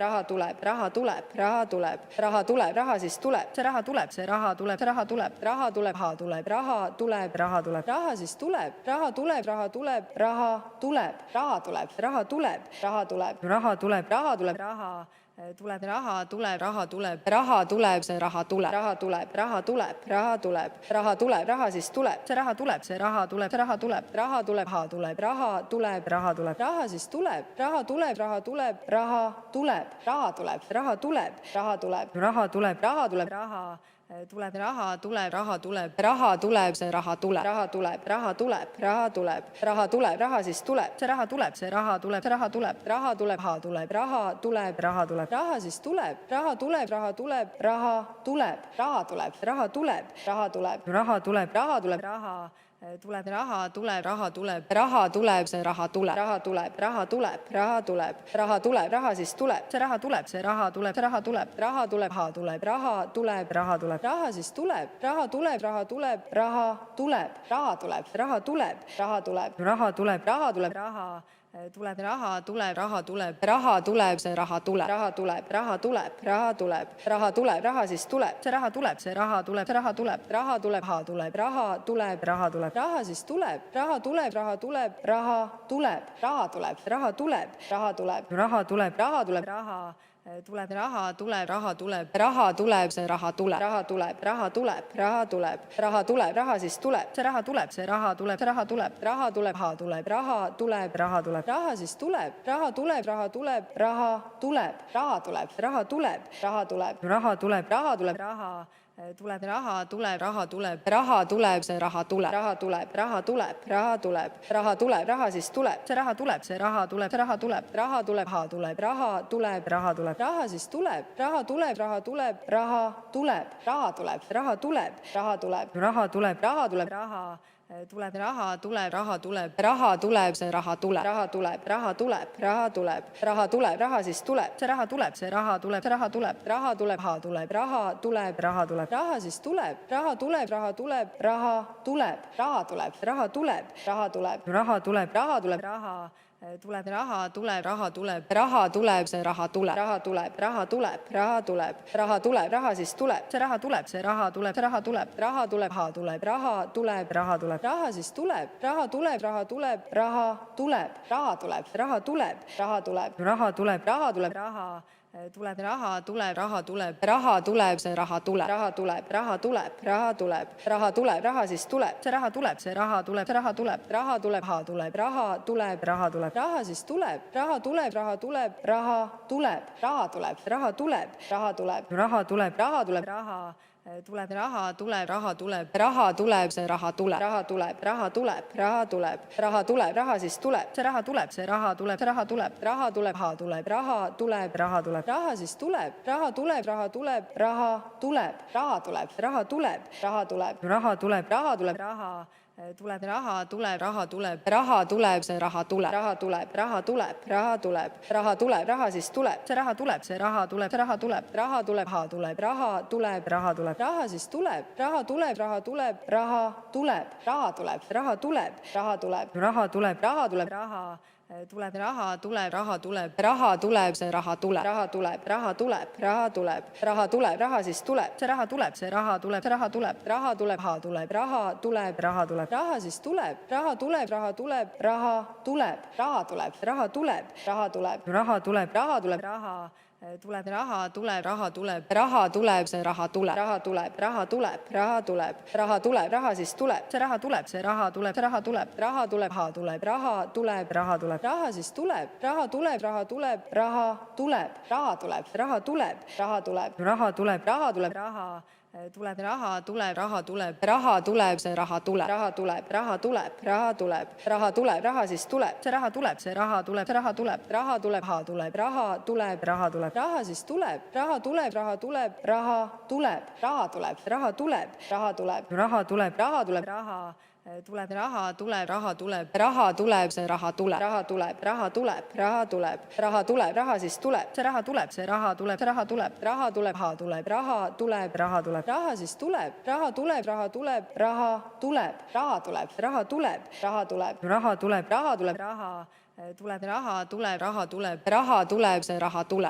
raha tuleb, raha tuleb, raha tuleb, raha tuleb, raha siis tuleb, see raha tuleb, see raha tuleb, raha tuleb, raha tuleb, raha tuleb, raha tuleb, raha tuleb, raha siis tuleb, raha tuleb, raha tuleb, raha tuleb, raha tuleb, raha tuleb, raha tuleb, raha tuleb, raha tuleb, raha tuleb, raha tuleb, raha tuleb, raha tuleb, see raha tuleb, raha tuleb, raha tuleb, raha tuleb, raha tuleb, raha siis tuleb, see raha tuleb, see raha tuleb, raha tuleb, raha tuleb, raha tuleb, raha tuleb, raha tuleb, raha siis tuleb, raha tuleb, raha tuleb, raha tuleb, raha tuleb, raha tuleb, raha tuleb, raha tuleb, raha tuleb, raha tuleb, raha tuleb, raha tuleb, raha tuleb, see raha tuleb, raha tuleb, raha tuleb, raha tuleb, raha tuleb, raha siis tuleb, see raha tuleb, see raha tuleb, raha tuleb, raha tuleb, raha tuleb, raha tuleb, raha tuleb, raha siis tuleb, raha tuleb, raha tuleb, raha tuleb, raha tuleb, raha tuleb, raha tuleb, raha tuleb, raha tuleb, raha tuleb, raha tuleb, raha tuleb, raha tuleb, see raha tuleb, raha tuleb, raha tuleb, raha tuleb, raha tuleb, raha siis tuleb, see raha tuleb, see raha tuleb, raha tuleb, raha tuleb, raha tuleb, raha tuleb, raha tuleb, raha siis tuleb, raha tuleb, raha tuleb, raha tuleb, raha tuleb, raha tuleb, raha tuleb, raha tuleb, raha tuleb, raha tuleb, raha tuleb, raha tuleb, raha tuleb, see raha tuleb, raha tuleb, raha tuleb, raha tuleb, raha tuleb, raha siis tuleb, see raha tuleb, see raha tuleb, raha tuleb, raha tuleb, raha tuleb, raha tuleb, raha tuleb, raha siis tuleb, raha tuleb, raha tuleb, raha tuleb, raha tuleb, raha tuleb, raha tuleb, raha tuleb, raha tuleb, raha tuleb, raha tuleb, raha tuleb, raha tuleb, see raha tuleb, raha tuleb, raha tuleb, raha tuleb, raha tuleb, raha siis tuleb, see raha tuleb, see raha tuleb, raha tuleb, raha tuleb, raha tuleb, raha tuleb, raha tuleb, raha siis tuleb, raha tuleb, raha tuleb, raha tuleb, raha tuleb, raha tuleb, raha tuleb, raha tuleb, raha tuleb, raha tuleb, raha tuleb, raha tuleb, raha tuleb, see raha tuleb, raha tuleb, raha tuleb, raha tuleb, raha tuleb, raha siis tuleb, see raha tuleb, see raha tuleb, raha tuleb, raha tuleb, raha tuleb, raha tuleb, raha tuleb, raha siis tuleb, raha tuleb, raha tuleb, raha tuleb, raha tuleb, raha tuleb, raha tuleb, raha tuleb, raha tuleb, raha tuleb, raha tuleb, raha tuleb, raha tuleb, see raha tuleb, raha tuleb, raha tuleb, raha tuleb, raha tuleb, raha siis tuleb, see raha tuleb, see raha tuleb, raha tuleb, raha tuleb, raha tuleb, raha tuleb, raha tuleb, raha siis tuleb, raha tuleb, raha tuleb, raha tuleb, raha tuleb, raha tuleb, raha tuleb, raha tuleb, raha tuleb, raha tuleb, raha tuleb, raha tuleb, raha tuleb, see raha tuleb, raha tuleb, raha tuleb, raha tuleb, raha tuleb, raha siis tuleb, see raha tuleb, see raha tuleb, raha tuleb, raha tuleb, raha tuleb, raha tuleb, raha tuleb, raha siis tuleb, raha tuleb, raha tuleb, raha tuleb, raha tuleb, raha tuleb, raha tuleb, raha tuleb, raha tuleb, raha tuleb, raha tuleb, raha tuleb, raha tuleb, see raha tuleb, raha tuleb, raha tuleb, raha tuleb, raha tuleb, raha siis tuleb, see raha tuleb, see raha tuleb, raha tuleb, raha tuleb, raha tuleb, raha tuleb, raha tuleb, raha siis tuleb, raha tuleb, raha tuleb, raha tuleb, raha tuleb, raha tuleb, raha tuleb, raha tuleb, raha tuleb, raha tuleb, raha tuleb, raha tuleb, raha tuleb, see raha tuleb, raha tuleb, raha tuleb, raha tuleb, raha tuleb, raha siis tuleb, see raha tuleb, see raha tuleb, raha tuleb, raha tuleb, raha tuleb, raha tuleb, raha tuleb, raha siis tuleb, raha tuleb, raha tuleb, raha tuleb, raha tuleb, raha tuleb, raha tuleb, raha tuleb, raha tuleb, raha tuleb, raha tuleb, raha tuleb, raha tuleb, see raha tuleb, raha tuleb, raha tuleb, raha tuleb, raha tuleb, raha siis tuleb, see raha tuleb, see raha tuleb, raha tuleb, raha tuleb, raha tuleb, raha tuleb, raha tuleb, raha siis tuleb, raha tuleb, raha tuleb, raha tuleb, raha tuleb, raha tuleb, raha tuleb, raha tuleb, raha tuleb, raha tuleb, raha tuleb, raha tuleb, raha tuleb, see raha tuleb, raha tuleb, raha tuleb, raha tuleb, raha tuleb, raha siis tuleb, see raha tuleb, see raha tuleb, raha tuleb, raha tuleb, raha tuleb, raha tuleb, raha tuleb, raha siis tuleb, raha tuleb, raha tuleb, raha tuleb, raha tuleb, raha tuleb, raha tuleb, raha tuleb, raha tuleb, raha tuleb, raha tuleb, raha tuleb, raha tuleb, see raha tuleb, raha tuleb, raha tuleb, raha tuleb, raha tuleb, raha siis tuleb, see raha tuleb, see raha tuleb, raha tuleb, raha tuleb, raha tuleb, raha tuleb, raha tuleb, raha siis tuleb, raha tuleb, raha tuleb, raha tuleb, raha tuleb, raha tuleb, raha tuleb, raha tuleb, raha tuleb, raha tuleb, raha tuleb, raha tuleb, raha tuleb, see raha tuleb, raha tuleb, raha tuleb, raha tuleb, raha tuleb, raha siis tuleb, see raha tuleb, see raha tuleb, raha tuleb, raha tuleb, raha tuleb, raha tuleb, raha tuleb, raha siis tuleb, raha tuleb, raha tuleb, raha tuleb, raha tuleb, raha tuleb, raha tuleb, raha tuleb, raha tuleb, raha tuleb, raha tuleb, raha tuleb, raha tuleb, see raha tuleb, raha tuleb, raha tuleb, raha tuleb, raha tuleb, raha siis tuleb, see raha tuleb, see raha tuleb, raha tuleb, raha tuleb, raha tuleb, raha tuleb, raha tuleb, raha siis tuleb, raha tuleb, raha tuleb, raha tuleb, raha tuleb, raha tuleb, raha tuleb, raha tuleb, raha tuleb, raha tuleb, raha tuleb, raha tuleb, raha tuleb, see raha tuleb.